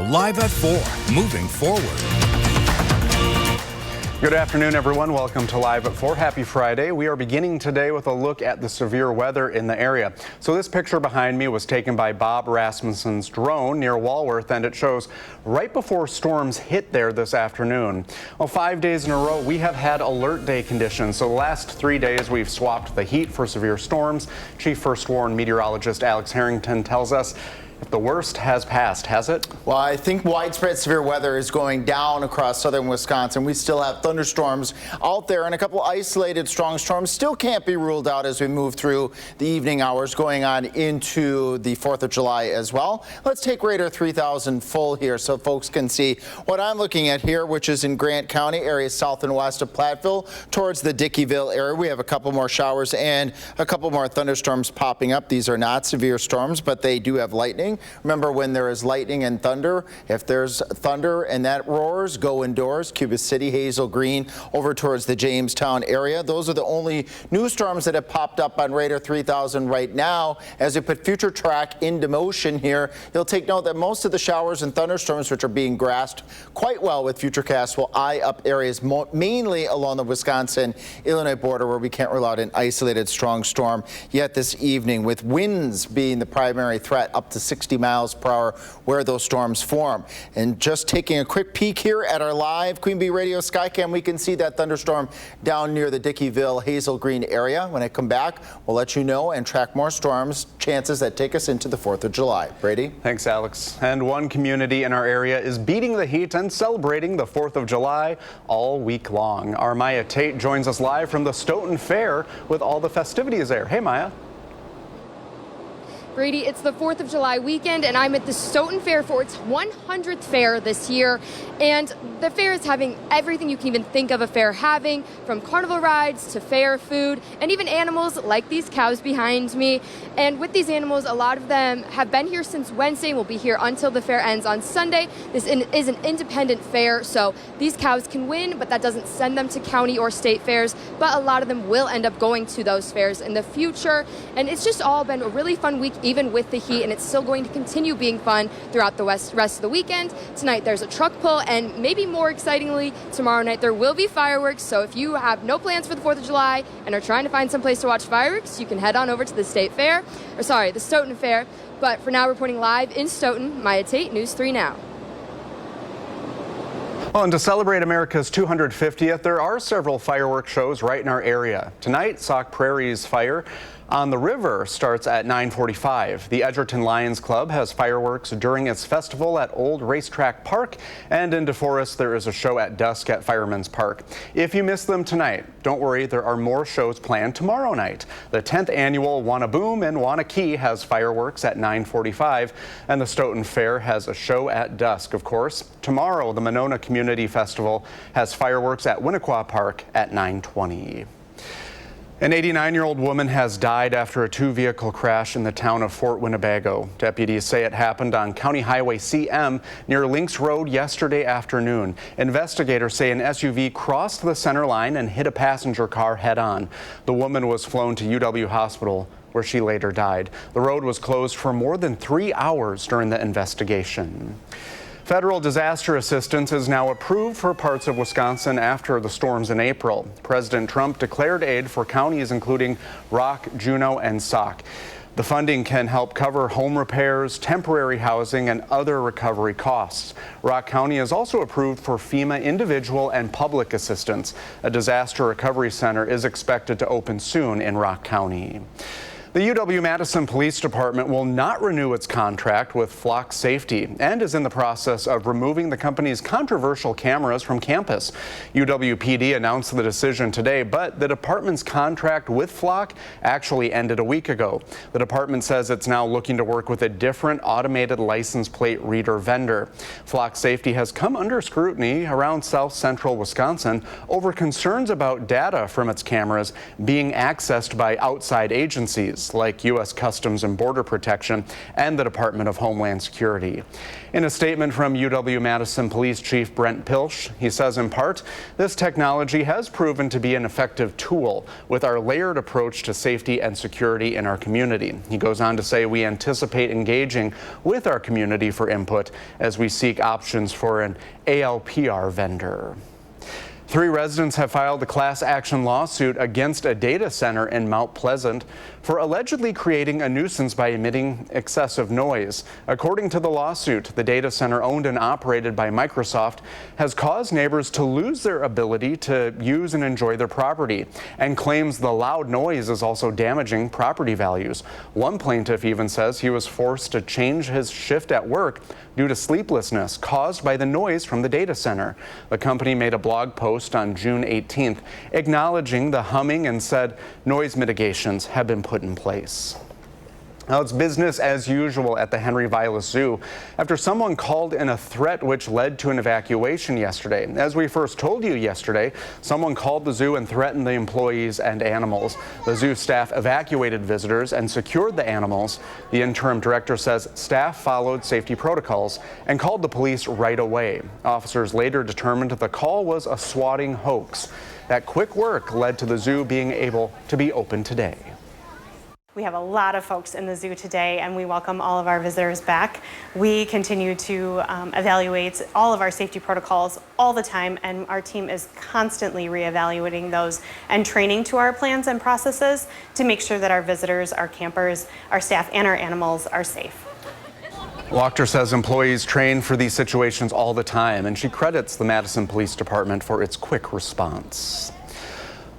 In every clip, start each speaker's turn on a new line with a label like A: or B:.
A: Now, live at 4, moving forward.
B: Good afternoon, everyone. Welcome to Live at 4. Happy Friday. We are beginning today with a look at the severe weather in the area. So this picture behind me was taken by Bob Rasmussen's drone near Walworth, and it shows right before storms hit there this afternoon. Well, 5 days in a row, we have had alert day conditions. So the last 3 days, we've swapped the heat for severe storms. Chief First Warn Meteorologist Alex Harrington tells us if the worst has passed, has it?
C: Well, I think widespread severe weather is going down across southern Wisconsin. We still have thunderstorms out there, and a couple isolated strong storms still can't be ruled out as we move through the evening hours going on into the 4th of July as well. Let's take radar 3000 full here so folks can see what I'm looking at here, which is in Grant County, areas south and west of Platteville towards the Dickeyville area. We have a couple more showers and a couple more thunderstorms popping up. These are not severe storms, but they do have lightning. Remember, when there is lightning and thunder, if there's thunder and that roars, go indoors. Cuba City, Hazel Green, over towards the Jamestown area. Those are the only new storms that have popped up on radar 3000 right now. As we put future track into motion here, you'll take note that most of the showers and thunderstorms, which are being grasped quite well with Futurecast, will eye up areas mainly along the Wisconsin-Illinois border, where we can't rule out an isolated strong storm yet this evening, with winds being the primary threat up to 60 miles per hour where those storms form. And just taking a quick peek here at our live Queen Bee Radio Skycam, we can see that thunderstorm down near the Dickeyville, Hazel Green area. When I come back, we'll let you know and track more storms, chances that take us into the 4th of July. Brady?
B: Thanks, Alex. And one community in our area is beating the heat and celebrating the 4th of July all week long. Our Maya Tate joins us live from the Stoughton Fair with all the festivities there. Hey, Maya.
D: Brady, it's the 4th of July weekend, and I'm at the Stoughton Fair for its 100th fair this year. And the fair is having everything you can even think of a fair having, from carnival rides to fair food, and even animals like these cows behind me. And with these animals, a lot of them have been here since Wednesday and will be here until the fair ends on Sunday. This is an independent fair, so these cows can win, but that doesn't send them to county or state fairs. But a lot of them will end up going to those fairs in the future. And it's just all been a really fun week, even with the heat, and it's still going to continue being fun throughout the rest of the weekend. Tonight there's a truck pull, and maybe more excitingly, tomorrow night there will be fireworks. So if you have no plans for the 4th of July and are trying to find some place to watch fireworks, you can head on over to the the Stoughton Fair. But for now, reporting live in Stoughton, Maya Tate, News 3 Now.
B: Well, and to celebrate America's 250th, there are several fireworks shows right in our area. Tonight, Sauk Prairie's Fire on the River starts at 9:45. The Edgerton Lions Club has fireworks during its festival at Old Racetrack Park, and in DeForest there is a show at dusk at Fireman's Park. If you miss them tonight, don't worry, there are more shows planned tomorrow night. The 10th annual Wanna Boom in Wanakee has fireworks at 9:45, and the Stoughton Fair has a show at dusk, of course. Tomorrow, the Monona Community Festival has fireworks at Winnequa Park at 9:20. An 89-year-old woman has died after a two-vehicle crash in the town of Fort Winnebago. Deputies say it happened on County Highway CM near Links Road yesterday afternoon. Investigators say an SUV crossed the center line and hit a passenger car head-on. The woman was flown to UW Hospital, where she later died. The road was closed for more than 3 hours during the investigation. Federal disaster assistance is now approved for parts of Wisconsin after the storms in April. President Trump declared aid for counties including Rock, Juneau, and Sauk. The funding can help cover home repairs, temporary housing, and other recovery costs. Rock County is also approved for FEMA individual and public assistance. A disaster recovery center is expected to open soon in Rock County. The UW-Madison Police Department will not renew its contract with Flock Safety and is in the process of removing the company's controversial cameras from campus. UW-PD announced the decision today, but the department's contract with Flock actually ended a week ago. The department says it's now looking to work with a different automated license plate reader vendor. Flock Safety has come under scrutiny around south central Wisconsin over concerns about data from its cameras being accessed by outside agencies. agencies like U.S. Customs and Border Protection and the Department of Homeland Security. In a statement from UW-Madison Police Chief Brent Pilch, he says in part, this technology has proven to be an effective tool with our layered approach to safety and security in our community. He goes on to say we anticipate engaging with our community for input as we seek options for an ALPR vendor. 3 residents have filed a class action lawsuit against a data center in Mount Pleasant for allegedly creating a nuisance by emitting excessive noise. According to the lawsuit, the data center owned and operated by Microsoft has caused neighbors to lose their ability to use and enjoy their property, and claims the loud noise is also damaging property values. One plaintiff even says he was forced to change his shift at work due to sleeplessness caused by the noise from the data center. The company made a blog post on June 18th acknowledging the humming and said noise mitigations have been put in place. Now it's business as usual at the Henry Vilas Zoo after someone called in a threat which led to an evacuation yesterday. As we first told you yesterday, someone called the zoo and threatened the employees and animals. The zoo staff evacuated visitors and secured the animals. The interim director says staff followed safety protocols and called the police right away. Officers later determined the call was a swatting hoax. That quick work led to the zoo being able to be open today.
E: We have a lot of folks in the zoo today, and we welcome all of our visitors back. We continue to evaluate all of our safety protocols all the time, and our team is constantly reevaluating those and training to our plans and processes to make sure that our visitors, our campers, our staff, and our animals are safe.
B: Wachter says employees train for these situations all the time, and she credits the Madison Police Department for its quick response.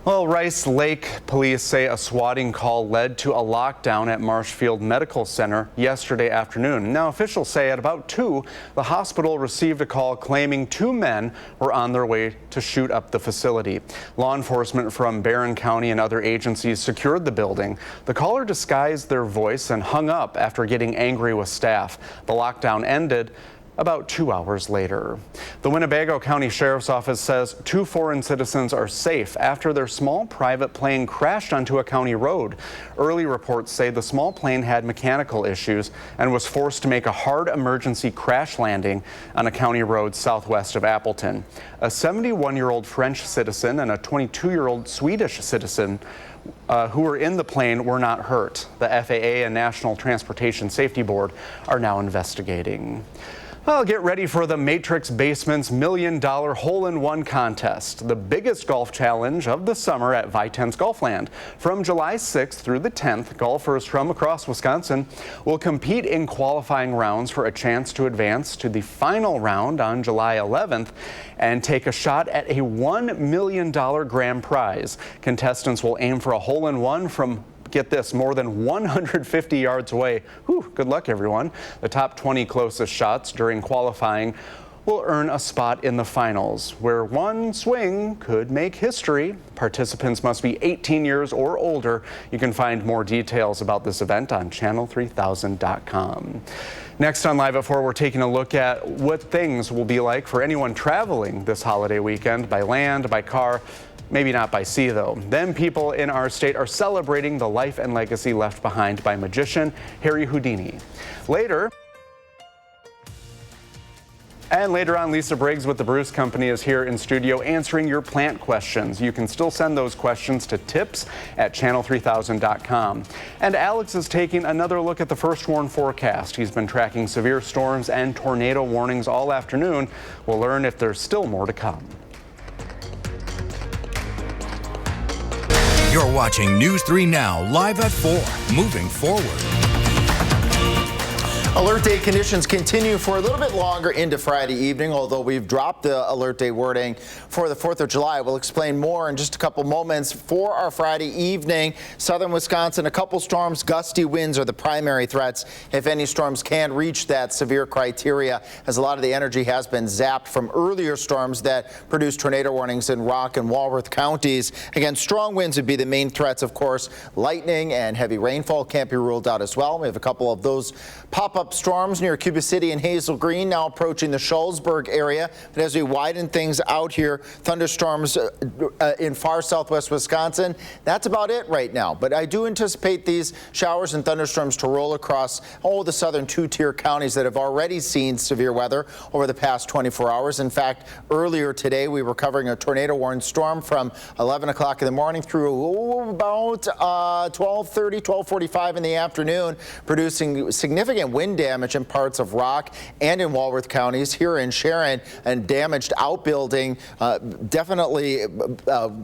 B: Well, Rice Lake police say a swatting call led to a lockdown at Marshfield Medical Center yesterday afternoon. Now, officials say at about 2, the hospital received a call claiming 2 men were on their way to shoot up the facility. Law enforcement from Barron County and other agencies secured the building. The caller disguised their voice and hung up after getting angry with staff. The lockdown ended about 2 hours later. The Winnebago County Sheriff's Office says 2 foreign citizens are safe after their small private plane crashed onto a county road. Early reports say the small plane had mechanical issues and was forced to make a hard emergency crash landing on a county road southwest of Appleton. A 71-year-old French citizen and a 22-year-old Swedish citizen who were in the plane were not hurt. The FAA and National Transportation Safety Board are now investigating. Well, get ready for the Matrix Basement's $1 million hole-in-one contest, the biggest golf challenge of the summer at Vitense Golfland. From July 6th through the 10th, golfers from across Wisconsin will compete in qualifying rounds for a chance to advance to the final round on July 11th and take a shot at a $1 million grand prize. Contestants will aim for a hole-in-one from, get this, more than 150 yards away. Whew, good luck, everyone. The top 20 closest shots during qualifying will earn a spot in the finals, where one swing could make history. Participants must be 18 years or older. You can find more details about this event on channel3000.com. Next on Live at 4, we're taking a look at what things will be like for anyone traveling this holiday weekend by land, by car. Maybe not by sea, though. Then people in our state are celebrating the life and legacy left behind by magician Harry Houdini. Later on, Lisa Briggs with the Bruce Company is here in studio answering your plant questions. You can still send those questions to tips@channel3000.com. And Alex is taking another look at the First Warn forecast. He's been tracking severe storms and tornado warnings all afternoon. We'll learn if there's still more to come.
A: You're watching News 3 Now, live at 4, moving forward.
C: Alert day conditions continue for a little bit longer into Friday evening, although we've dropped the alert day wording for the 4th of July. We'll explain more in just a couple moments. For our Friday evening, southern Wisconsin, a couple storms, gusty winds are the primary threats. If any storms can reach that severe criteria, as a lot of the energy has been zapped from earlier storms that produced tornado warnings in Rock and Walworth counties. Again, strong winds would be the main threats, of course. Lightning and heavy rainfall can't be ruled out as well. We have a couple of those pop up pop-up storms near Cuba City and Hazel Green now approaching the Shullsburg area. But as we widen things out here, thunderstorms in far southwest Wisconsin. That's about it right now. But I do anticipate these showers and thunderstorms to roll across the southern two-tier counties that have already seen severe weather over the past 24 hours. In fact, earlier today, we were covering a tornado-warned storm from 11 o'clock in the morning through about 12:30, 12:45 in the afternoon, producing significant wind damage in parts of Rock and in Walworth counties. Here in Sharon, and damaged outbuilding, definitely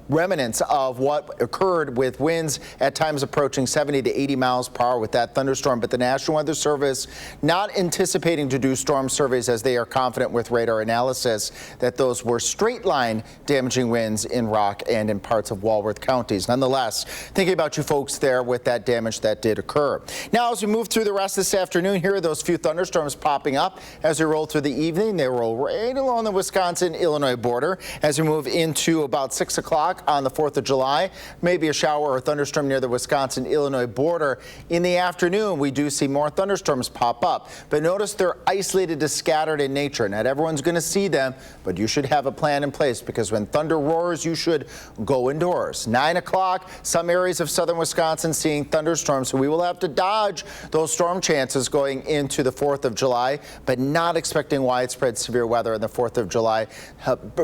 C: remnants of what occurred with winds at times approaching 70 to 80 miles per hour with that thunderstorm. But the National Weather Service not anticipating to do storm surveys, as they are confident with radar analysis that those were straight line damaging winds in Rock and in parts of Walworth counties. Nonetheless, thinking about you folks there with that damage that did occur. Now, as we move through the rest of this afternoon, here are those few thunderstorms popping up as we roll through the evening. They roll right along the Wisconsin-Illinois border. As we move into about 6 o'clock on the 4th of July, maybe a shower or thunderstorm near the Wisconsin-Illinois border. In the afternoon, we do see more thunderstorms pop up, but notice they're isolated to scattered in nature. Not everyone's going to see them, but you should have a plan in place, because when thunder roars, you should go indoors. 9 o'clock, some areas of southern Wisconsin seeing thunderstorms, so we will have to dodge those storm chances going into the 4th of July, but not expecting widespread severe weather on the 4th of July.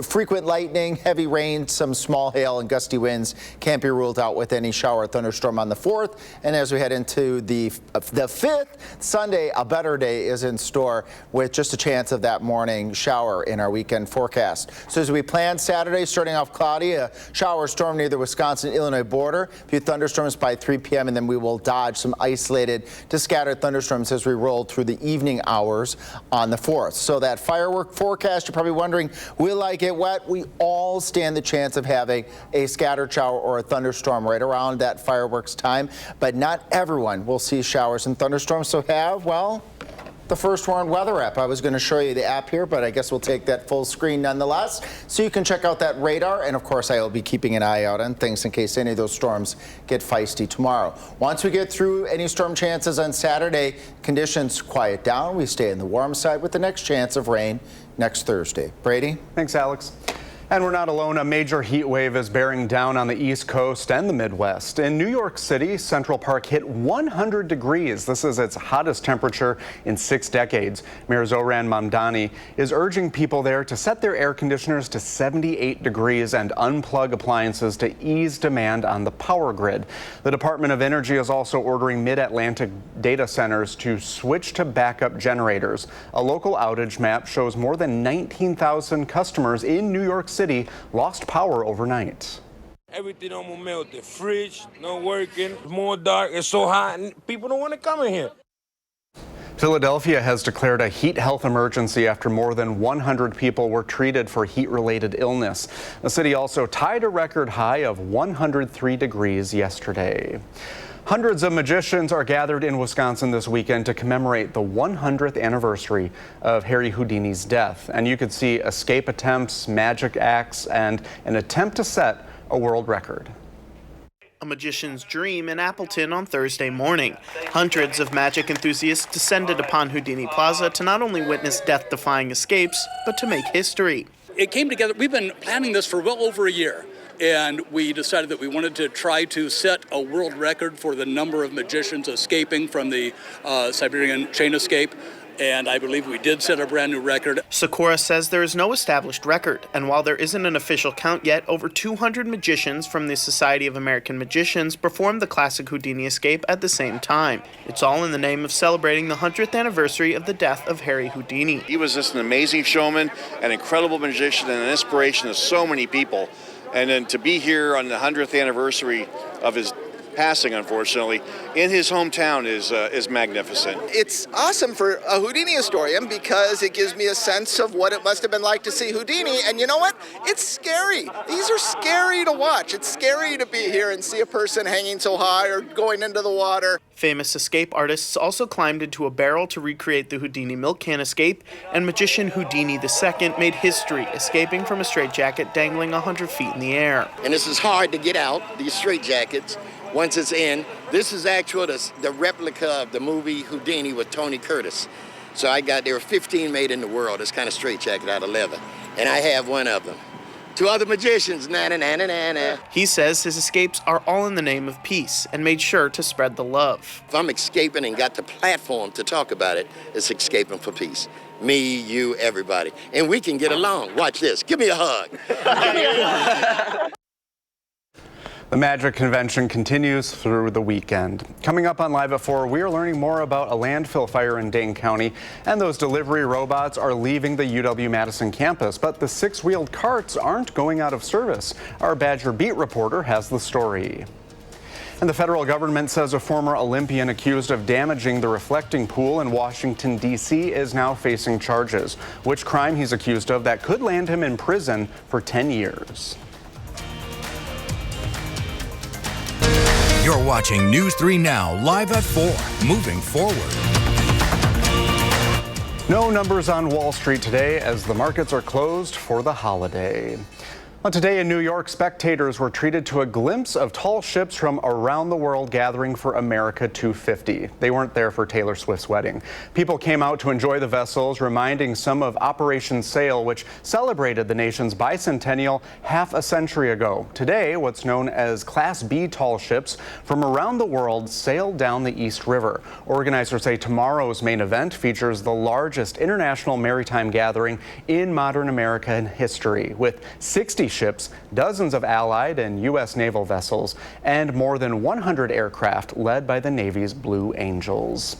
C: Frequent lightning, heavy rain, some small hail and gusty winds can't be ruled out with any shower or thunderstorm on the 4th. And as we head into the 5th, Sunday, a better day is in store with just a chance of that morning shower in our weekend forecast. So as we plan Saturday, starting off cloudy, a shower storm near the Wisconsin-Illinois border, a few thunderstorms by 3 p.m. and then we will dodge some isolated to scattered thunderstorms as we roll through the evening hours on the 4th. So that firework forecast, you're probably wondering, will I get wet? We all stand the chance of having a scattered shower or a thunderstorm right around that fireworks time, but not everyone will see showers and thunderstorms. So the First Warn Weather app. I was going to show you the app here, but I guess we'll take that full screen nonetheless, so you can check out that radar. And of course, I will be keeping an eye out on things in case any of those storms get feisty tomorrow. Once we get through any storm chances on Saturday, conditions quiet down. We stay in the warm side with the next chance of rain next Thursday. Brady?
B: Thanks, Alex. And we're not alone. A major heat wave is bearing down on the East Coast and the Midwest. In New York City, Central Park hit 100 degrees. This is its hottest temperature in 6 decades. Mayor Zoran Mamdani is urging people there to set their air conditioners to 78 degrees and unplug appliances to ease demand on the power grid. The Department of Energy is also ordering Mid-Atlantic data centers to switch to backup generators. A local outage map shows more than 19,000 customers in New York City lost power overnight.
F: Everything almost melted. Fridge not working. It's more dark. It's so hot, and people don't want to come in here.
B: Philadelphia has declared a heat health emergency after more than 100 people were treated for heat-related illness. The city also tied a record high of 103 degrees yesterday. Hundreds of magicians are gathered in Wisconsin this weekend to commemorate the 100th anniversary of Harry Houdini's death. And you could see escape attempts, magic acts, and an attempt to set a world record.
G: A magician's dream in Appleton on Thursday morning. Hundreds of magic enthusiasts descended upon Houdini Plaza to not only witness death-defying escapes, but to make history.
H: It came together. We've been planning this for well over a year. And we decided that we wanted to try to set a world record for the number of magicians escaping from the Siberian chain escape. And I believe we did set a brand new record.
G: Sikora says there is no established record. And while there isn't an official count yet, over 200 magicians from the Society of American Magicians performed the classic Houdini escape at the same time. It's all in the name of celebrating the 100th anniversary of the death of Harry Houdini.
I: He was just an amazing showman, an incredible magician, and an inspiration to so many people. And then to be here on the 100th anniversary of his passing, unfortunately, in his hometown is magnificent.
J: It's awesome for a Houdini historian because it gives me a sense of what it must have been like to see Houdini. And you know what? It's scary. These are scary to watch. It's scary to be here and see a person hanging so high or going into the water.
G: Famous escape artists also climbed into a barrel to recreate the Houdini milk can escape, and magician Houdini II made history, escaping from a straitjacket dangling 100 feet in the air.
J: And this is hard to get out, these straitjackets.
K: once it's in. This is actually the replica of the movie Houdini with Tony Curtis. So there were 15 made in the world. It's kind of straight jacket out of leather. And I have one of them. 2 other magicians, na-na-na-na-na-na.
G: He says his escapes are all in the name of peace and made sure to spread the love.
K: If I'm escaping and got the platform to talk about it, it's escaping for peace. Me, you, everybody. And we can get along. Watch this. Give me a hug. Give me a hug.
B: The Magic Convention continues through the weekend. Coming up on Live at 4, we are learning more about a landfill fire in Dane County, and those delivery robots are leaving the UW-Madison campus, but the 6-wheeled carts aren't going out of service. Our Badger Beat reporter has the story. And the federal government says a former Olympian accused of damaging the reflecting pool in Washington, D.C. is now facing charges. Which crime he's accused of that could land him in prison for 10 years.
A: You're watching News 3 Now, live at 4, moving forward.
B: No numbers on Wall Street today as the markets are closed for the holiday. Well, today in New York, spectators were treated to a glimpse of tall ships from around the world gathering for America 250. They weren't there for Taylor Swift's wedding. People came out to enjoy the vessels, reminding some of Operation Sail, which celebrated the nation's bicentennial half a century ago. Today, what's known as Class B tall ships from around the world sailed down the East River. Organizers say tomorrow's main event features the largest international maritime gathering in modern American history, with 60 ships, dozens of Allied and U.S. naval vessels, and more than 100 aircraft led by the Navy's Blue Angels.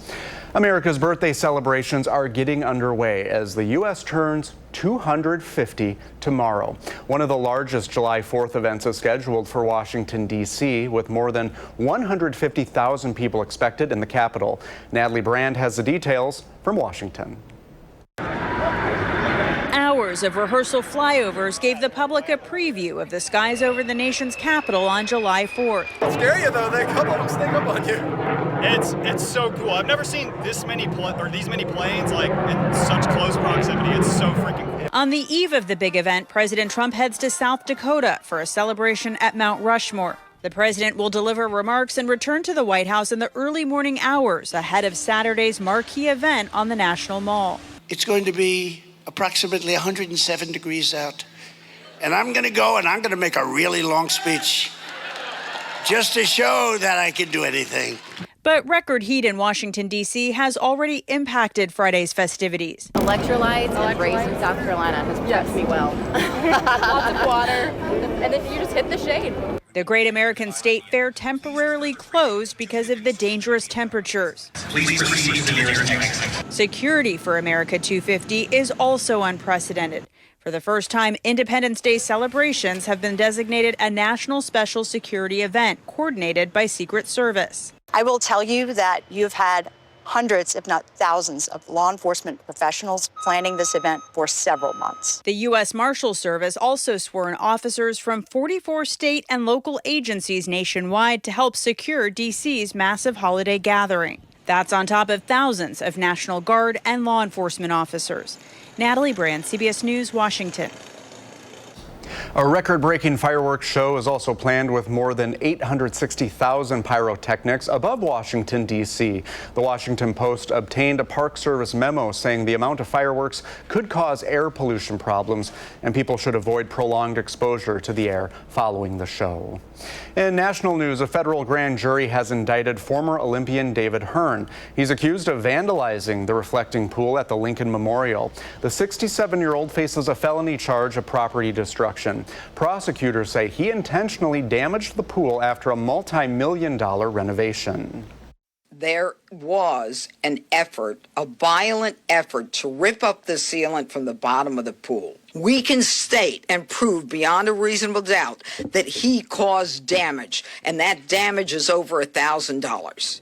B: America's birthday celebrations are getting underway as the U.S. turns 250 tomorrow. One of the largest July 4th events is scheduled for Washington, D.C., with more than 150,000 people expected in the Capitol. Natalie Brand has the details from Washington.
L: Hours of rehearsal flyovers gave the public a preview of the skies over the nation's capital on July 4th.
M: It's scary though, they come up and sneak up on you. It's so cool. I've never seen these many planes like in such close proximity. It's so freaking cool.
L: On the eve of the big event, President Trump heads to South Dakota for a celebration at Mount Rushmore. The president will deliver remarks and return to the White House in the early morning hours ahead of Saturday's marquee event on the National Mall.
N: It's going to be approximately 107 degrees out. And I'm going to go and I'm going to make a really long speech just to show that I can do anything.
L: But record heat in Washington, D.C. has already impacted Friday's festivities.
O: Electrolytes and Brace in South Carolina has prepped me well. Lots of water, and then you just hit the shade.
L: The Great American State Fair temporarily closed because of the dangerous temperatures.
P: Please proceed to the nearest exit.
L: Security for America 250 is also unprecedented. For the first time, Independence Day celebrations have been designated a national special security event coordinated by Secret Service.
Q: I will tell you that you've had hundreds, if not thousands, of law enforcement professionals planning this event for several months.
L: The U.S. Marshal Service also sworn officers from 44 state and local agencies nationwide to help secure D.C.'s massive holiday gathering. That's on top of thousands of National Guard and law enforcement officers. Natalie Brand, CBS News, Washington.
B: A record-breaking fireworks show is also planned with more than 860,000 pyrotechnics above Washington, D.C. The Washington Post obtained a Park Service memo saying the amount of fireworks could cause air pollution problems and people should avoid prolonged exposure to the air following the show. In national news, a federal grand jury has indicted former Olympian David Hearn. He's accused of vandalizing the reflecting pool at the Lincoln Memorial. The 67-year-old faces a felony charge of property destruction. Prosecutors say he intentionally damaged the pool after a multi-million-dollar renovation.
R: There was an effort, a violent effort, to rip up the sealant from the bottom of the pool. We can state and prove beyond a reasonable doubt that he caused damage, and that damage is over $1,000.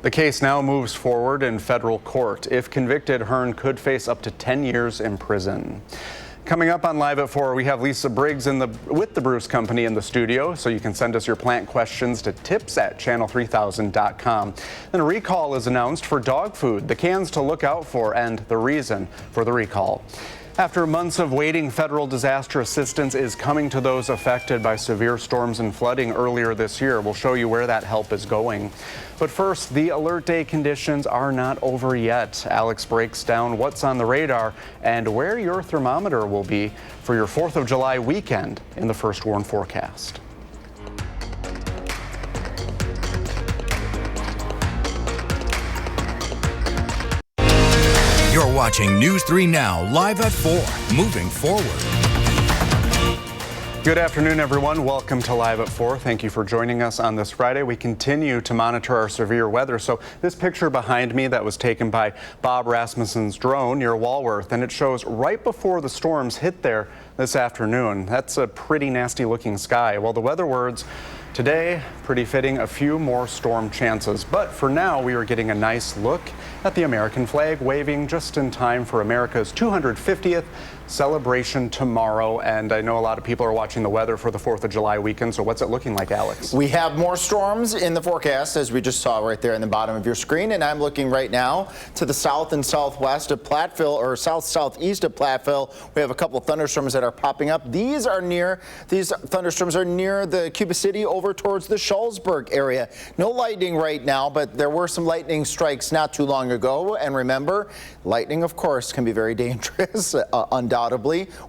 B: The case now moves forward in federal court. If convicted, Hearn could face up to 10 years in prison. Coming up on Live at 4, we have Lisa Briggs with the Bruce Company in the studio, so you can send us your plant questions to tips@channel3000.com. Then a recall is announced for dog food, the cans to look out for, and the reason for the recall. After months of waiting, federal disaster assistance is coming to those affected by severe storms and flooding earlier this year. We'll show you where that help is going. But first, the alert day conditions are not over yet. Alex breaks down what's on the radar and where your thermometer will be for your 4th of July weekend in the First Warn forecast.
A: You're watching News 3 Now, live at 4, moving forward.
B: Good afternoon, everyone. Welcome to Live at 4. Thank you for joining us on this Friday. We continue to monitor our severe weather. So this picture behind me that was taken by Bob Rasmussen's drone near Walworth, and it shows right before the storms hit there this afternoon. That's a pretty nasty looking sky. Well, the weather words today, pretty fitting, a few more storm chances. But for now, we are getting a nice look at the American flag waving just in time for America's 250th celebration tomorrow. And I know a lot of people are watching the weather for the 4th of July weekend. So what's it looking like, Alex?
C: We have more storms in the forecast, as we just saw right there in the bottom of your screen. And I'm looking right now to the south and southwest of Platteville, or southeast of Platteville. We have a couple of thunderstorms that are popping up. These thunderstorms are near the Cuba City over towards the Shullsburg area. No lightning right now, but there were some lightning strikes not too long ago. And remember, lightning, of course, can be very dangerous, undoubtedly.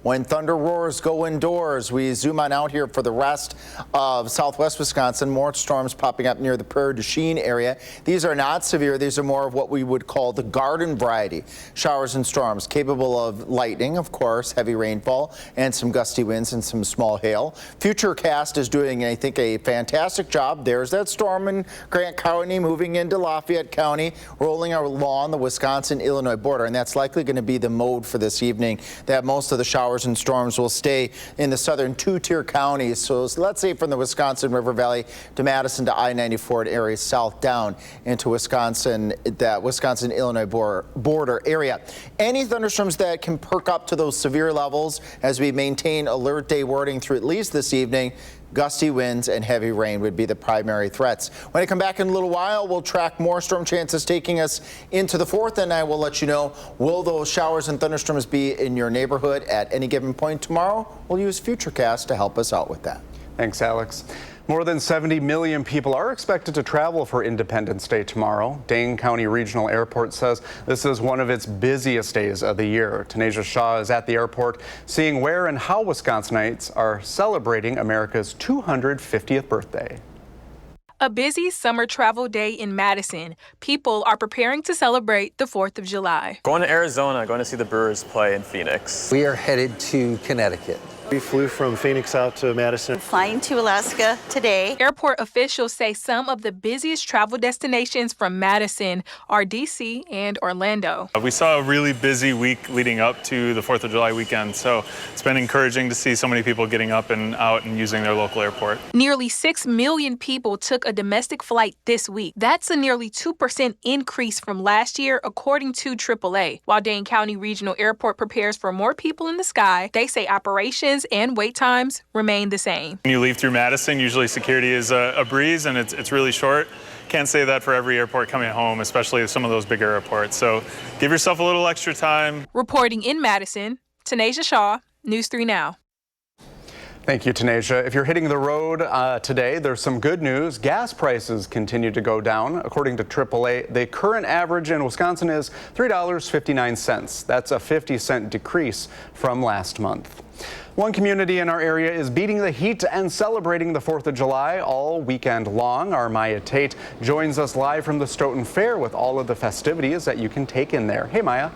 C: When thunder roars, go indoors. We zoom on out here for the rest of southwest Wisconsin. More storms popping up near the Prairie du Chien area. These are not severe. These are more of what we would call the garden variety. Showers and storms capable of lightning, of course, heavy rainfall, and some gusty winds and some small hail. Futurecast is doing, I think, a fantastic job. There's that storm in Grant County moving into Lafayette County, rolling along the Wisconsin-Illinois border, and that's likely going to be the mode for this evening, that most of the showers and storms will stay in the southern two-tier counties. So let's say from the Wisconsin River Valley to Madison to I-94 areas south down into Wisconsin, that Wisconsin-Illinois border area. Any thunderstorms that can perk up to those severe levels as we maintain alert day wording through at least this evening. Gusty winds and heavy rain would be the primary threats. When I come back in a little while, we'll track more storm chances taking us into the 4th, and I will let you know, will those showers and thunderstorms be in your neighborhood at any given point tomorrow? We'll use Futurecast to help us out with that.
B: Thanks, Alex. More than 70 million people are expected to travel for Independence Day tomorrow. Dane County Regional Airport says this is one of its busiest days of the year. Tanisha Shaw is at the airport seeing where and how Wisconsinites are celebrating America's 250th birthday.
S: A busy summer travel day in Madison. People are preparing to celebrate the 4th of July.
T: Going to Arizona, going to see the Brewers play in Phoenix.
U: We are headed to Connecticut.
V: We flew from Phoenix out to Madison.
W: Flying to Alaska today.
S: Airport officials say some of the busiest travel destinations from Madison are D.C. and Orlando.
X: We saw a really busy week leading up to the 4th of July weekend, so it's been encouraging to see so many people getting up and out and using their local airport.
S: Nearly 6 million people took a domestic flight this week. That's a nearly 2% increase from last year, according to AAA. While Dane County Regional Airport prepares for more people in the sky, they say operations and wait times remain the same.
X: When you leave through Madison, usually security is a breeze and it's really short. Can't say that for every airport coming home, especially some of those bigger airports. So give yourself a little extra time.
S: Reporting in Madison, Tanisha Shaw, News 3 Now.
B: Thank you, Tanisha. If you're hitting the road today, there's some good news. Gas prices continue to go down. According to AAA, the current average in Wisconsin is $3.59. That's a 50-cent decrease from last month. One community in our area is beating the heat and celebrating the 4th of July all weekend long. Our Maya Tate joins us live from the Stoughton Fair with all of the festivities that you can take in there. Hey, Maya.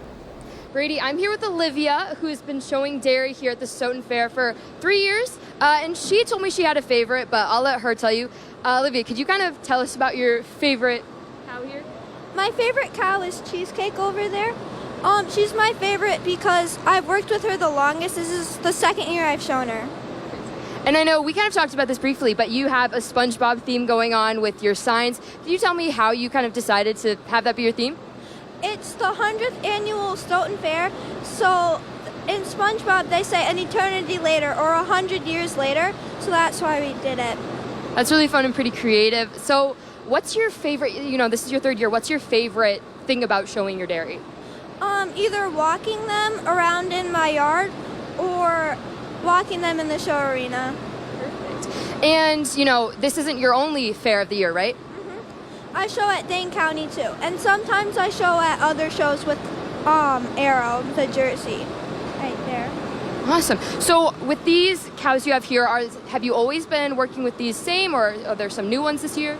D: Brady, I'm here with Olivia, who's been showing dairy here at the Stoughton Fair for 3 years, and she told me she had a favorite, but I'll let her tell you. Olivia, could you kind of tell us about your favorite cow here?
Y: My favorite cow is Cheesecake over there. She's my favorite because I've worked with her the longest. This is the 2nd year I've shown her.
D: And I know we kind of talked about this briefly, but you have a SpongeBob theme going on with your signs. Can you tell me how you kind of decided to have that be your theme?
Y: It's the 100th annual Stoughton Fair, so in SpongeBob they say an eternity later or 100 years later, so that's why we did it.
D: That's really fun and pretty creative. So what's your favorite, this is your 3rd year, what's your favorite thing about showing your dairy?
Y: Either walking them around in my yard or walking them in the show arena.
D: Perfect. And, you know, this isn't your only fair of the year, right?
Y: I show at Dane County too, and sometimes I show at other shows with Arrow, the jersey, right there.
D: Awesome. So with these cows you have here, have you always been working with these same, or are there some new ones this year?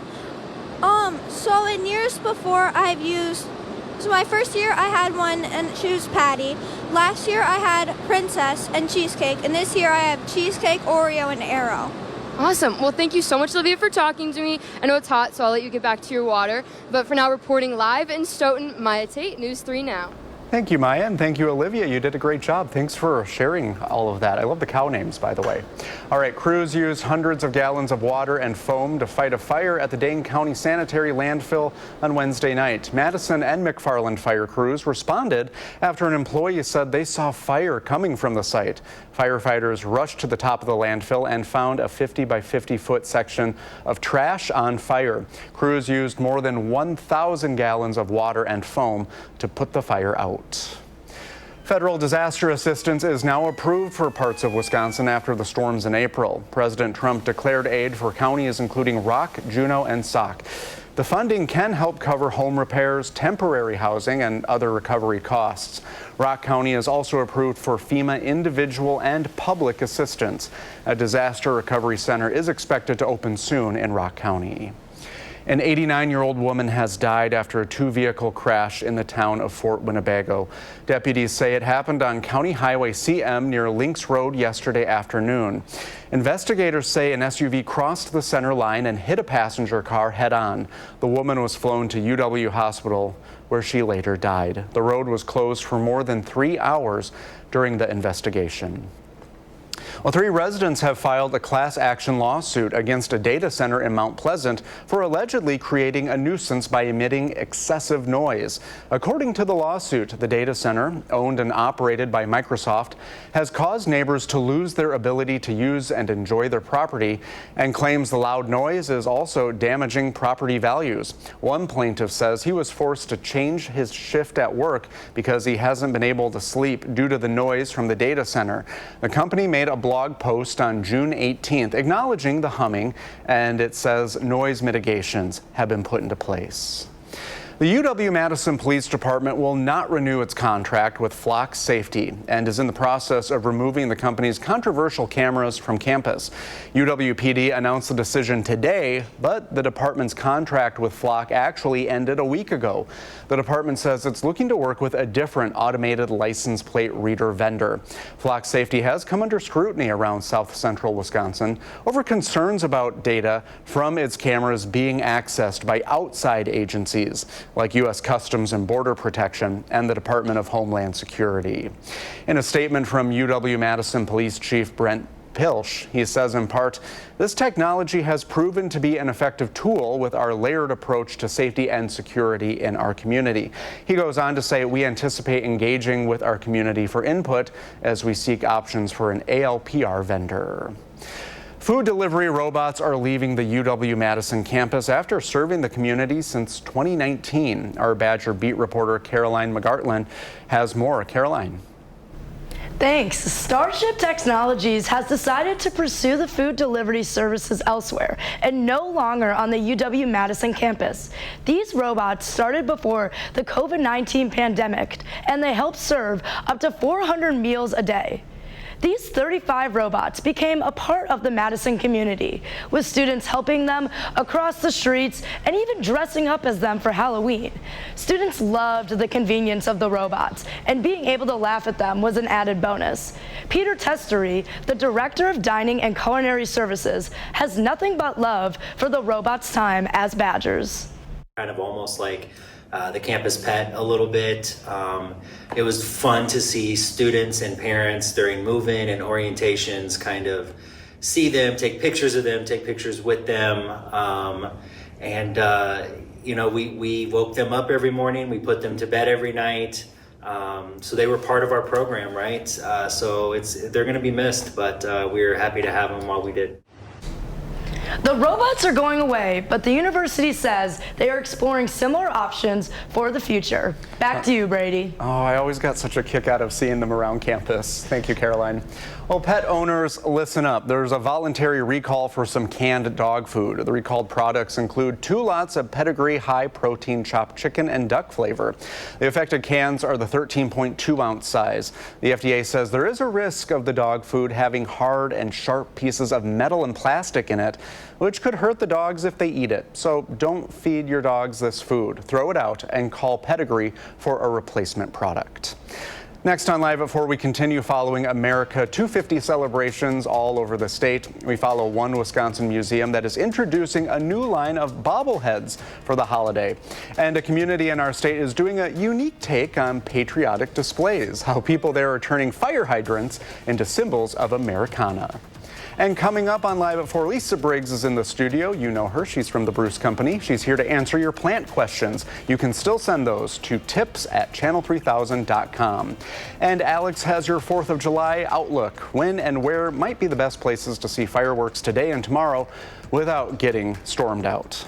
Y: So in years before I've used, so my first year I had one and she was Patty. Last year I had Princess and Cheesecake, and this year I have Cheesecake, Oreo, and Arrow.
D: Awesome. Well, thank you so much, Olivia, for talking to me. I know it's hot, so I'll let you get back to your water. But for now, reporting live in Stoughton, Maya Tate, News 3 Now.
B: Thank you, Maya, and thank you, Olivia. You did a great job. Thanks for sharing all of that. I love the cow names, by the way. All right, crews used hundreds of gallons of water and foam to fight a fire at the Dane County Sanitary Landfill on Wednesday night. Madison and McFarland fire crews responded after an employee said they saw fire coming from the site. Firefighters rushed to the top of the landfill and found a 50 by 50 foot section of trash on fire. Crews used more than 1,000 gallons of water and foam to put the fire out. Federal disaster assistance is now approved for parts of Wisconsin after the storms in April. President Trump declared aid for counties including Rock, Juneau, and Sauk. The funding can help cover home repairs, temporary housing, and other recovery costs. Rock County is also approved for FEMA individual and public assistance. A disaster recovery center is expected to open soon in Rock County. An 89-year-old woman has died after a two-vehicle crash in the town of Fort Winnebago. Deputies say it happened on County Highway CM near Links Road yesterday afternoon. Investigators say an SUV crossed the center line and hit a passenger car head-on. The woman was flown to UW Hospital, where she later died. The road was closed for more than 3 hours during the investigation. Well, 3 residents have filed a class action lawsuit against a data center in Mount Pleasant for allegedly creating a nuisance by emitting excessive noise. According to the lawsuit, the data center, owned and operated by Microsoft, has caused neighbors to lose their ability to use and enjoy their property, and claims the loud noise is also damaging property values. One plaintiff says he was forced to change his shift at work because he hasn't been able to sleep due to the noise from the data center. The company made a blog post on June 18th acknowledging the humming, and it says noise mitigations have been put into place. The UW-Madison Police Department will not renew its contract with Flock Safety and is in the process of removing the company's controversial cameras from campus. UW-PD announced the decision today, but the department's contract with Flock actually ended a week ago. The department says it's looking to work with a different automated license plate reader vendor. Flock Safety has come under scrutiny around South Central Wisconsin over concerns about data from its cameras being accessed by outside agencies like U.S. Customs and Border Protection and the Department of Homeland Security. In a statement from UW-Madison Police Chief Brent Pilsch, he says in part, this technology has proven to be an effective tool with our layered approach to safety and security in our community. He goes on to say we anticipate engaging with our community for input as we seek options for an ALPR vendor. Food delivery robots are leaving the UW-Madison campus after serving the community since 2019. Our Badger beat reporter Caroline McGartland has more. Caroline.
E: Thanks. Starship Technologies has decided to pursue the food delivery services elsewhere and no longer on the UW-Madison campus. These robots started before the COVID-19 pandemic, and they help serve up to 400 meals a day. These 35 robots became a part of the Madison community, with students helping them across the streets and even dressing up as them for Halloween. Students loved the convenience of the robots, and being able to laugh at them was an added bonus. Peter Testery, the Director of Dining and Culinary Services, has nothing but love for the robots' time as Badgers.
F: Kind of almost like the campus pet a little bit. It was fun to see students and parents during move-in and orientations kind of see them, take pictures of them, take pictures with them. You know, we woke them up every morning, we put them to bed every night. So they were part of our program, right? So they're gonna be missed, but we're happy to have them while we did.
E: The robots are going away, but the university says they are exploring similar options for the future. Back to you, Brady.
B: Oh, I always got such a kick out of seeing them around campus. Thank you, Caroline. Well, pet owners, listen up. There's a voluntary recall for some canned dog food. The recalled products include 2 lots of pedigree high-protein chopped chicken and duck flavor. The affected cans are the 13.2-ounce size. The FDA says there is a risk of the dog food having hard and sharp pieces of metal and plastic in it, which could hurt the dogs if they eat it. So don't feed your dogs this food. Throw it out and call Pedigree for a replacement product. Next on Live at 4, we continue following America 250 celebrations all over the state. We follow one Wisconsin museum that is introducing a new line of bobbleheads for the holiday. And a community in our state is doing a unique take on patriotic displays, how people there are turning fire hydrants into symbols of Americana. And coming up on Live at 4, Lisa Briggs is in the studio. You know her. She's from the Bruce Company. She's here to answer your plant questions. You can still send those to tips@channel3000.com. And Alex has your 4th of July outlook. When and where might be the best places to see fireworks today and tomorrow without getting stormed out.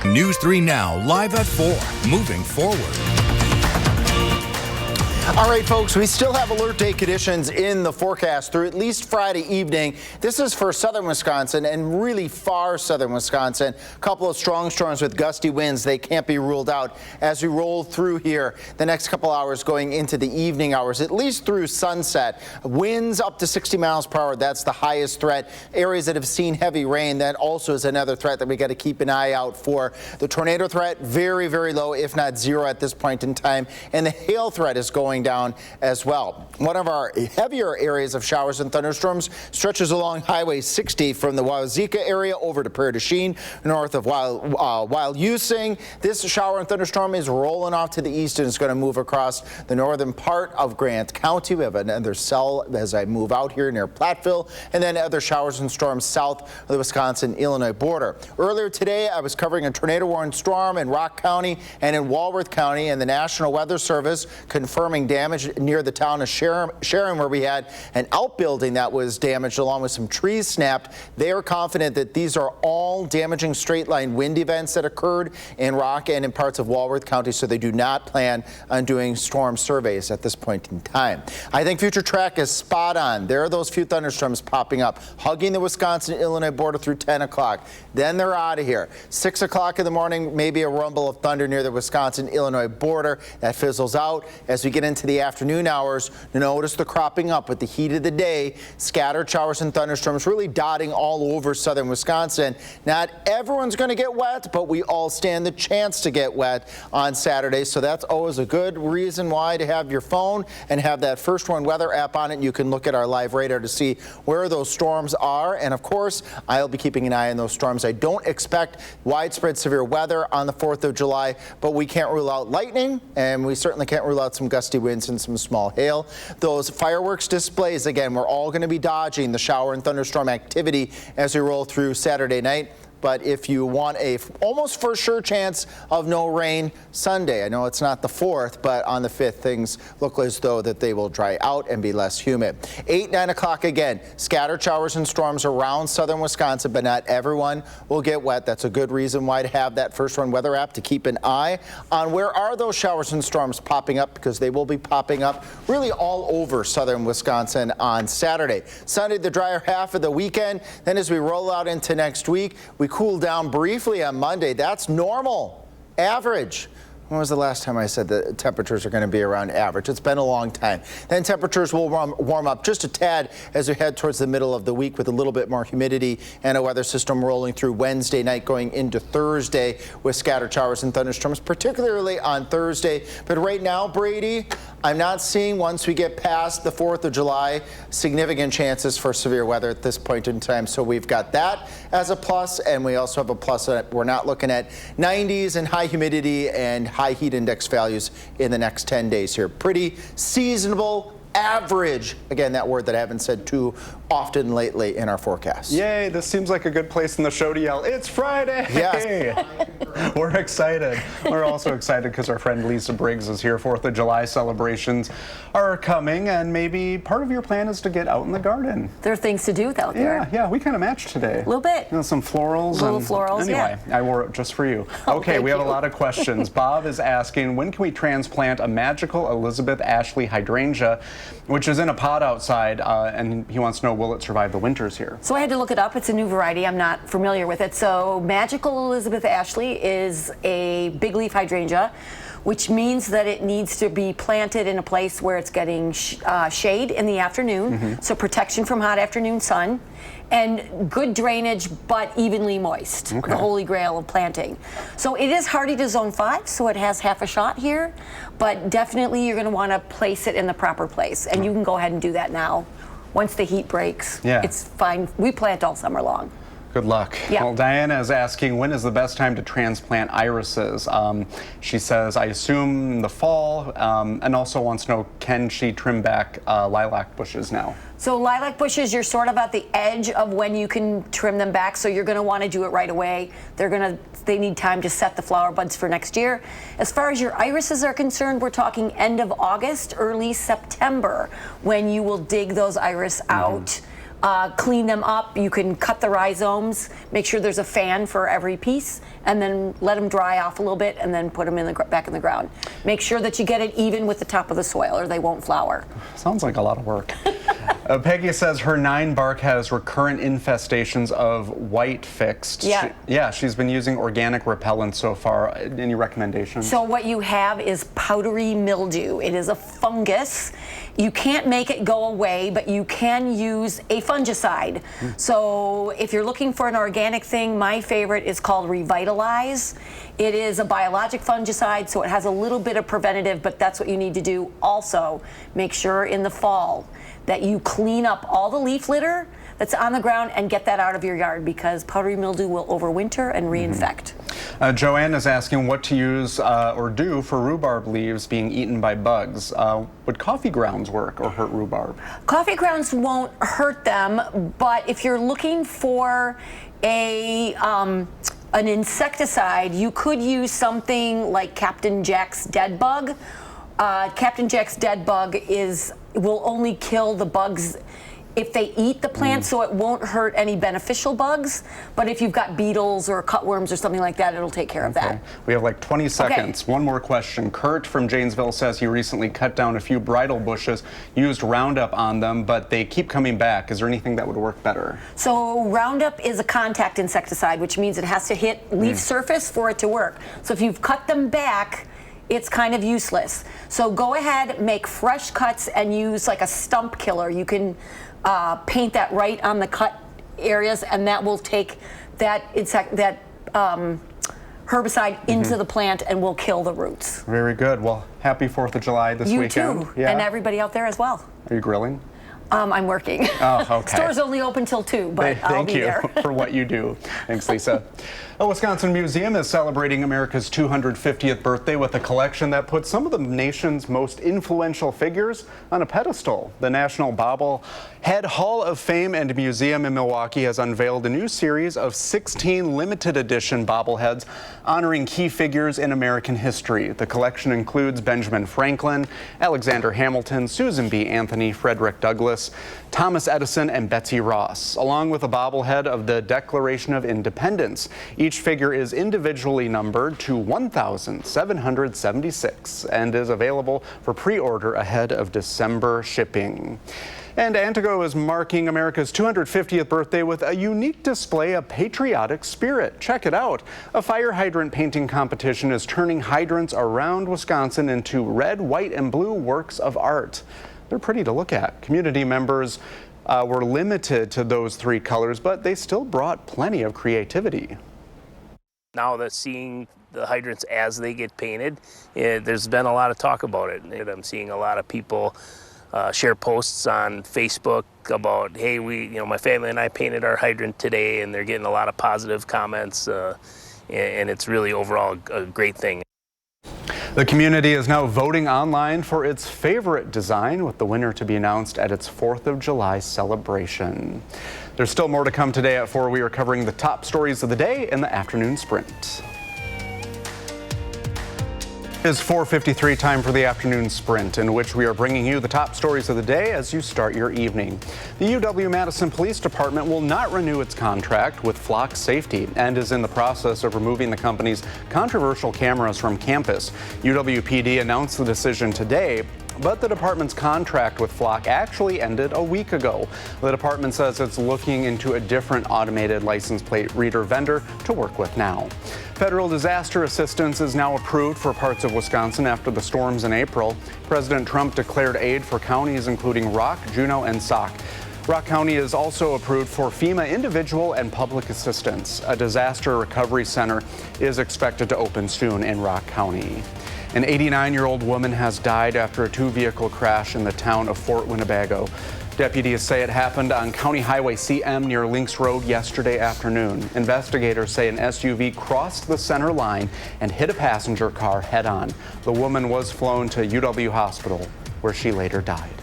A: News 3 Now, live at 4, moving forward.
C: All right, folks, we still have alert day conditions in the forecast through at least Friday evening. This is for southern Wisconsin and really far southern Wisconsin. A couple of strong storms with gusty winds. They can't be ruled out as we roll through here the next couple hours going into the evening hours, at least through sunset. Winds up to 60 miles per hour. That's the highest threat. Areas that have seen heavy rain, that also is another threat that we got to keep an eye out for. The tornado threat, very, very low, if not zero at this point in time. And the hail threat is going down as well. One of our heavier areas of showers and thunderstorms stretches along Highway 60 from the Wawazika area over to Prairie du Chien, north of Wild-Using. This shower and thunderstorm is rolling off to the east and is going to move across the northern part of Grant County. We have another cell as I move out here near Platteville, and then other showers and storms south of the Wisconsin-Illinois border. Earlier today, I was covering a tornado-warned storm in Rock County and in Walworth County, and the National Weather Service confirming damage near the town of Sharon, where we had an outbuilding that was damaged along with some trees snapped. They are confident that these are all damaging straight line wind events that occurred in Rock and in parts of Walworth County, so they do not plan on doing storm surveys at this point in time. I think future track is spot on. There are those few thunderstorms popping up, hugging the Wisconsin-Illinois border through 10 o'clock. Then they're out of here. 6 o'clock in the morning, maybe a rumble of thunder near the Wisconsin-Illinois border. That fizzles out. As we get into the afternoon hours, notice the cropping up with the heat of the day. Scattered showers and thunderstorms really dotting all over southern Wisconsin. Not everyone's going to get wet, but we all stand the chance to get wet on Saturday. So that's always a good reason why to have your phone and have that First One Weather app on it. You can look at our live radar to see where those storms are. And of course, I'll be keeping an eye on those storms. I don't expect widespread severe weather on the 4th of July, but we can't rule out lightning, and we certainly can't rule out some gusty winds and some small hail. Those fireworks displays, again, we're all going to be dodging the shower and thunderstorm activity as we roll through Saturday night. But if you want a almost for sure chance of no rain Sunday, I know it's not the 4th, but on the 5th, things look as though that they will dry out and be less humid. 8, 9 o'clock again, scattered showers and storms around southern Wisconsin, but not everyone will get wet. That's a good reason why to have that First One Weather app to keep an eye on where are those showers and storms popping up, because they will be popping up really all over southern Wisconsin on Saturday. Sunday, the drier half of the weekend. Then as we roll out into next week, we cool down briefly on Monday. That's normal, average. When was the last time I said the temperatures are going to be around average? It's been a long time. Then temperatures will warm up just a tad as we head towards the middle of the week with a little bit more humidity and a weather system rolling through Wednesday night going into Thursday with scattered showers and thunderstorms, particularly on Thursday. But right now, Brady, I'm not seeing, once we get past the 4th of July, significant chances for severe weather at this point in time. So we've got that as a plus, and we also have a plus that we're not looking at 90s and high humidity and high heat index values in the next 10 days here. Pretty seasonable average. Again, that word that I haven't said too often lately in our forecast.
B: Yay, this seems like a good place in the show to yell, "It's Friday!"
C: Yes.
B: We're excited. We're also excited because our friend Lisa Briggs is here. 4th of July celebrations are coming, and maybe part of your plan is to get out in the garden.
G: There are things to do out there.
B: Yeah, we kind of matched today.
G: A little bit.
B: You know, some florals.
G: Little florals,
B: anyway, I wore it just for you. Okay, we have a lot of questions. Bob is asking, when can we transplant a magical Elizabeth Ashley hydrangea, which is in a pot outside, and he wants to know, will it survive the winters here?
G: So I had to look it up. It's a new variety. I'm not familiar with it. So magical Elizabeth Ashley is a big leaf hydrangea, which means that it needs to be planted in a place where it's getting shade in the afternoon, so protection from hot afternoon sun, and good drainage, but evenly moist, the holy grail of planting. So it is hardy to zone 5, so it has half a shot here, but definitely you're going to want to place it in the proper place, and you can go ahead and do that now. Once the heat breaks, it's fine. We plant all summer long.
B: Good luck.
G: Yeah.
B: Well, Diana is asking, when is the best time to transplant irises? She says, I assume in the fall, and also wants to know, can she trim back lilac bushes now?
G: So lilac bushes, you're sort of at the edge of when you can trim them back, so you're going to want to do it right away. They need time to set the flower buds for next year. As far as your irises are concerned, we're talking end of August, early September, when you will dig those iris out. Clean them up. You can cut the rhizomes, make sure there's a fan for every piece, and then let them dry off a little bit, and then put them back in the ground. Make sure that you get it even with the top of the soil, or they won't flower.
B: Sounds like a lot of work. Peggy says her 9 bark has recurrent infestations of white fixed. She's been using organic repellent so far. Any recommendations?
G: So what you have is powdery mildew. It is a fungus. You can't make it go away, but you can use a fungicide. So if you're looking for an organic thing, my favorite is called Revitalize. It is a biologic fungicide, so it has a little bit of preventative, but that's what you need to do. Also, make sure in the fall that you clean up all the leaf litter that's on the ground and get that out of your yard, because powdery mildew will overwinter and reinfect.
B: Joanne is asking what to use or do for rhubarb leaves being eaten by bugs. Would coffee grounds work or hurt rhubarb?
G: Coffee grounds won't hurt them, but if you're looking for an insecticide, you could use something like Captain Jack's Dead Bug. Captain Jack's Dead Bug will only kill the bugs if they eat the plant, so it won't hurt any beneficial bugs. But if you've got beetles or cutworms or something like that, it'll take care of that.
B: We have like 20 seconds. One more question. Kurt from Janesville says he recently cut down a few bridal bushes, used Roundup on them, but they keep coming back. Is there anything that would work better?
G: So Roundup is a contact insecticide, which means it has to hit leaf surface for it to work. So if you've cut them back, it's kind of useless. So go ahead, make fresh cuts, and use like a stump killer. You can paint that right on the cut areas, and that will take that herbicide into the plant and will kill the roots.
B: Very good. Well, happy 4th of July this weekend.
G: You too, and everybody out there as well.
B: Are you grilling?
G: I'm working.
B: Oh, okay.
G: Store's only open till 2, but I'll be there.
B: Thank you for what you do. Thanks, Lisa. A Wisconsin museum is celebrating America's 250th birthday with a collection that puts some of the nation's most influential figures on a pedestal. The National Bobblehead Hall of Fame and Museum in Milwaukee has unveiled a new series of 16 limited edition bobbleheads honoring key figures in American history. The collection includes Benjamin Franklin, Alexander Hamilton, Susan B. Anthony, Frederick Douglass, Thomas Edison, and Betsy Ross, along with a bobblehead of the Declaration of Independence. Each figure is individually numbered to 1,776 and is available for pre-order ahead of December shipping. And Antigo is marking America's 250th birthday with a unique display of patriotic spirit. Check it out. A fire hydrant painting competition is turning hydrants around Wisconsin into red, white, and blue works of art. They're pretty to look at. Community members were limited to those 3 colors, but they still brought plenty of creativity.
H: Now that seeing the hydrants as they get painted, there's been a lot of talk about it. And I'm seeing a lot of people share posts on Facebook about, hey, my family and I painted our hydrant today, and they're getting a lot of positive comments, and it's really overall a great thing.
B: The community is now voting online for its favorite design, with the winner to be announced at its 4th of July celebration. There's still more to come today at 4. We are covering the top stories of the day in the afternoon sprint. It's 4:53, time for the afternoon sprint, in which we are bringing you the top stories of the day as you start your evening. The UW-Madison Police Department will not renew its contract with Flock Safety and is in the process of removing the company's controversial cameras from campus. UW-PD announced the decision today, but the department's contract with Flock actually ended a week ago. The department says it's looking into a different automated license plate reader vendor to work with now. Federal disaster assistance is now approved for parts of Wisconsin after the storms in April. President Trump declared aid for counties including Rock, Juneau, and Sauk. Rock County is also approved for FEMA individual and public assistance. A disaster recovery center is expected to open soon in Rock County. An 89-year-old woman has died after a two-vehicle crash in the town of Fort Winnebago. Deputies say it happened on County Highway CM near Links Road yesterday afternoon. Investigators say an SUV crossed the center line and hit a passenger car head-on. The woman was flown to UW Hospital, where she later died.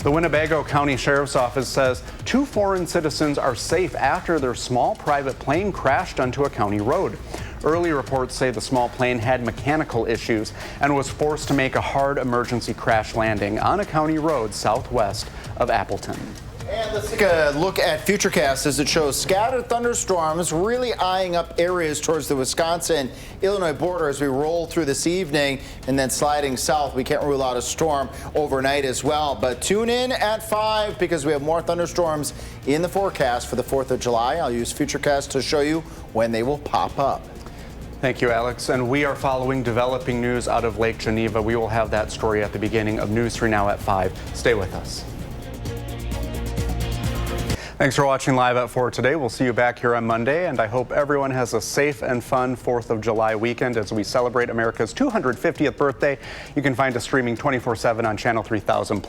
B: The Winnebago County Sheriff's Office says 2 foreign citizens are safe after their small private plane crashed onto a county road. Early reports say the small plane had mechanical issues and was forced to make a hard emergency crash landing on a county road southwest of Appleton.
C: And let's take a look at Futurecast as it shows scattered thunderstorms really eyeing up areas towards the Wisconsin-Illinois border as we roll through this evening, and then sliding south. We can't rule out a storm overnight as well, but tune in at 5 because we have more thunderstorms in the forecast for the 4th of July. I'll use Futurecast to show you when they will pop up.
B: Thank you, Alex. And we are following developing news out of Lake Geneva. We will have that story at the beginning of News 3 Now at 5. Stay with us. Thanks for watching Live at 4 today. We'll see you back here on Monday, and I hope everyone has a safe and fun 4th of July weekend as we celebrate America's 250th birthday. You can find us streaming 24/7 on Channel 3000.